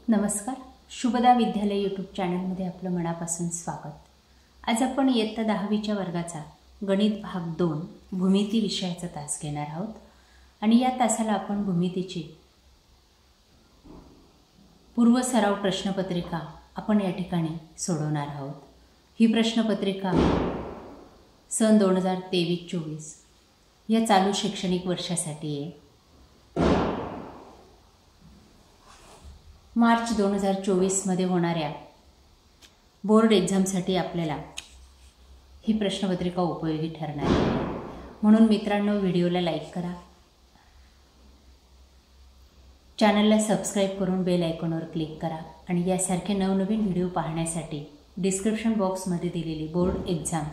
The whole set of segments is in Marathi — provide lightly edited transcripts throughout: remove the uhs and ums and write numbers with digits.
नमस्कार. शुभदा विद्यालय यूट्यूब चॅनलमध्ये आपलं मनापासून स्वागत. आज आपण इयत्ता 10वीच्या वर्गाचा गणित भाग 2 भूमिती विषयाचा तास घेणार आहोत आणि या तासाला आपण भूमितीची पूर्व सराव प्रश्नपत्रिका आपण या ठिकाणी सोडवणार आहोत. ही प्रश्नपत्रिका सन 2023-24 या चालू शैक्षणिक वर्षासाठी आहे. मार्च 2024 होणाऱ्या बोर्ड एक्झामसाठी आपल्याला ही प्रश्नपत्रिका उपयोगी ठरणार आहे. म्हणून मित्रांनो, व्हिडिओला लाईक करा, चॅनलला सबस्क्राईब करून बेल आयकॉनवर क्लिक करा आणि यासारखे नवनवीन व्हिडिओ पाहण्यासाठी डिस्क्रिप्शन बॉक्समध्ये दिलेली बोर्ड एक्झाम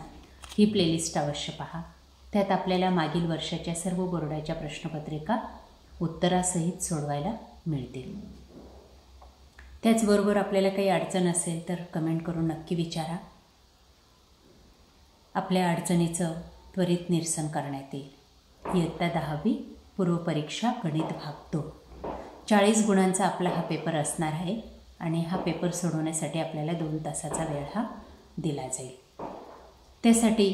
ही प्लेलिस्ट अवश्य पहा. त्यात आपल्याला मागील वर्षाच्या सर्व बोर्डाच्या प्रश्नपत्रिका उत्तरासहित सोडवायला मिळतील. त्याचबरोबर आपल्याला काही अडचण असेल तर कमेंट करून नक्की विचारा. आपल्या अडचणीचं त्वरित निरसन करण्यात येईल. इयत्ता 10वी पूर्वपरीक्षा गणित भाग 2 40 गुणांचा आपला हा पेपर असणार आहे आणि हा पेपर सोडवण्यासाठी आपल्याला 2 तासाचा वेळ हा दिला जाईल. त्यासाठी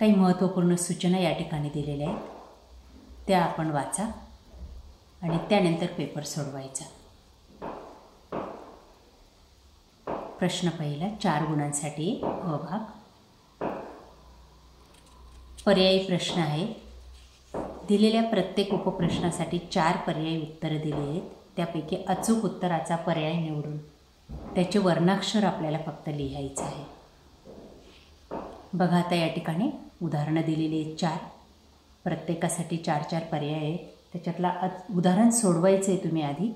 काही महत्त्वपूर्ण सूचना या ठिकाणी दिलेल्या आहेत, त्या आपण वाचा आणि त्यानंतर पेपर सोडवायचा. प्रश्न पहिला 4 गुणांसाठी अ भाग. पर्यायी प्रश्न आहे. दिलेल्या प्रत्येक उपप्रश्नासाठी 4 पर्यायी उत्तरं दिली आहेत. त्यापैकी अचूक उत्तराचा पर्याय निवडून त्याचे वर्णाक्षर आपल्याला फक्त लिहायचं आहे. बघा, आता या ठिकाणी उदाहरणं दिलेली आहेत 4. प्रत्येकासाठी 4-4 पर्याय आहेत. त्याच्यातला उदाहरण सोडवायचं आहे तुम्ही आधी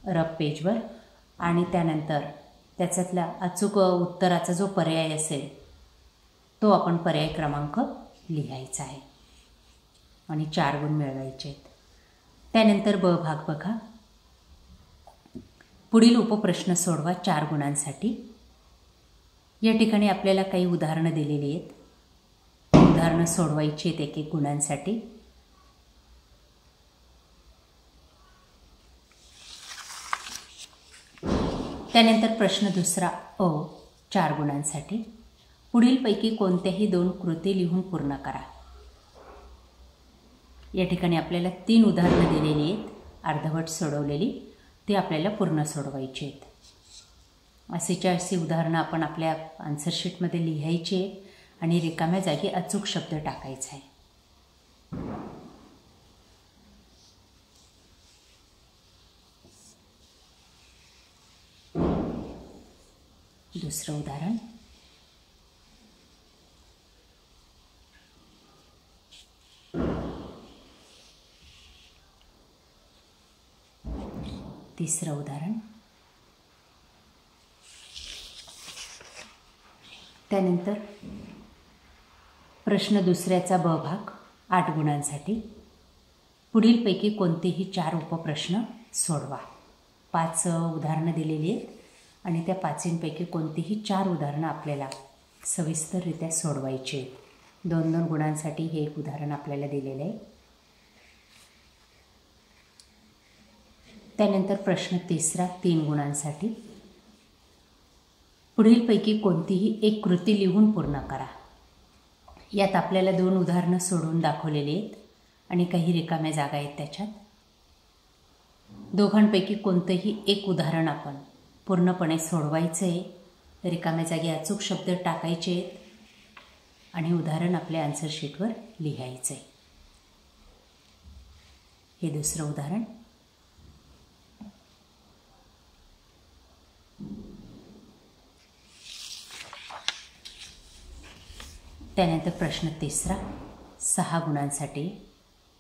रफ पेजवर आणि त्यानंतर त्याच्यातला अचूक उत्तराचा जो पर्याय असेल तो आपण पर्याय क्रमांक लिहायचा आहे आणि 4 गुण मिळवायचे आहेत. त्यानंतर ब भाग बघा. पुढील उपप्रश्न सोडवा 4 गुणांसाठी. या ठिकाणी आपल्याला काही उदाहरणं दिलेली आहेत. उदाहरणं सोडवायची आहेत 1-1 गुणांसाठी. त्यानंतर प्रश्न दुसरा अ 4 गुणांसाठी. पुढीलपैकी कोणत्याही 2 कृती लिहून पूर्ण करा. या ठिकाणी आपल्याला 3 उदाहरणं दिलेली आहेत, अर्धवट सोडवलेली. ती आपल्याला पूर्ण सोडवायची आहेत. अशीच्या अशी उदाहरणं आपण आपल्या आन्सरशीटमध्ये लिहायची आहेत आणि रिकाम्या जागी अचूक शब्द टाकायचा आहे. दुसरं उदाहरण. तिसरं उदाहरण. त्यानंतर प्रश्न दुसऱ्याचा ब भाग 8 गुणांसाठी. पुढीलपैकी कोणतेही 4 उपप्रश्न सोडवा. 5 उदाहरणं दिलेली आहेत आणि त्या 5पैकी कोणतीही 4 उदाहरणं आपल्याला सविस्तररित्या सोडवायची आहेत. 2-2 गुणांसाठी हे एक उदाहरण आपल्याला दिलेलं आहे. त्यानंतर प्रश्न तिसरा 3 गुणांसाठी. पुढीलपैकी कोणतीही एक कृती लिहून पूर्ण करा. यात आपल्याला 2 उदाहरणं सोडवून दाखवलेली आहेत आणि काही रिकाम्या जागा आहेत त्याच्यात. दोघांपैकी कोणतंही एक उदाहरण आपण पूर्णपणे सोडवायचं आहे. रिकाम्या जागी अचूक शब्द टाकायचे आहेत आणि उदाहरण आपल्या आन्सरशीटवर लिहायचं आहे. हे दुसरं उदाहरण. त्यानंतर प्रश्न तिसरा 6 गुणांसाठी.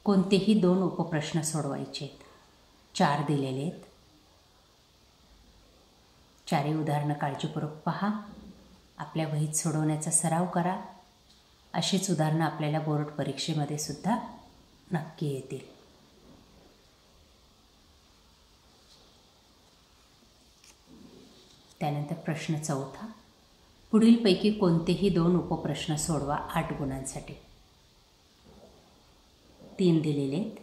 कोणतेही 2 उपप्रश्न सोडवायचे आहेत. 4 दिलेले आहेत. 4 उदाहरणं काळजीपूर्वक पहा. आपल्या वहीत सोडवण्याचा सराव करा. अशीच उदाहरणं आपल्याला बोर्ड परीक्षेमध्ये सुद्धा नक्की येतील. त्यानंतर प्रश्न चौथा. पुढीलपैकी कोणतेही 2 उपप्रश्न सोडवा 8 गुणांसाठी. 3 दिलेले आहेत.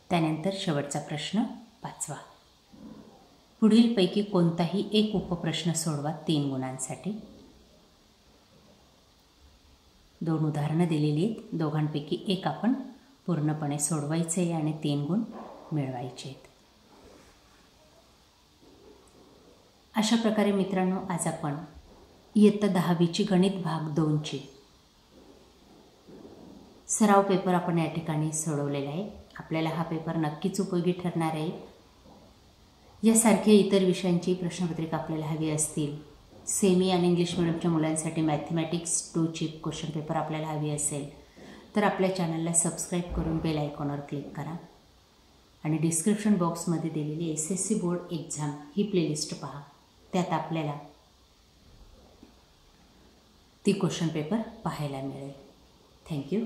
त्यानंतर शेवटचा प्रश्न 5वा. पुढीलपैकी कोणताही एक उपप्रश्न सोडवा 3 गुणांसाठी. 2 उदाहरणं दिलेली आहेत. दोघांपैकी एक आपण पूर्णपणे सोडवायचे आहे आणि 3 गुण मिळवायचे आहेत. अशा प्रकारे मित्रांनो, आज आपण इयत्ता 10वीची गणित भाग 2ची सराव पेपर आपण या ठिकाणी सोडवलेला आहे. आपल्याला हा पेपर नक्कीच उपयोगी ठरणार आहे. यासारख्या इतर विषयांची प्रश्नपत्रिका आपल्याला हवी असतील, सेमी आणि इंग्लिश मिडियमच्या मुलांसाठी मॅथमॅटिक्स 2ची क्वेश्चन पेपर आपल्याला हवी असेल तर आपल्या चॅनलला सबस्क्राईब करून बेल आयकॉनवर क्लिक करा आणि डिस्क्रिप्शन बॉक्समध्ये दिलेली SSC बोर्ड एक्झाम ही प्लेलिस्ट पहा. त्यात आपल्याला ती क्वेश्चन पेपर पाहायला मिळेल. थँक्यू.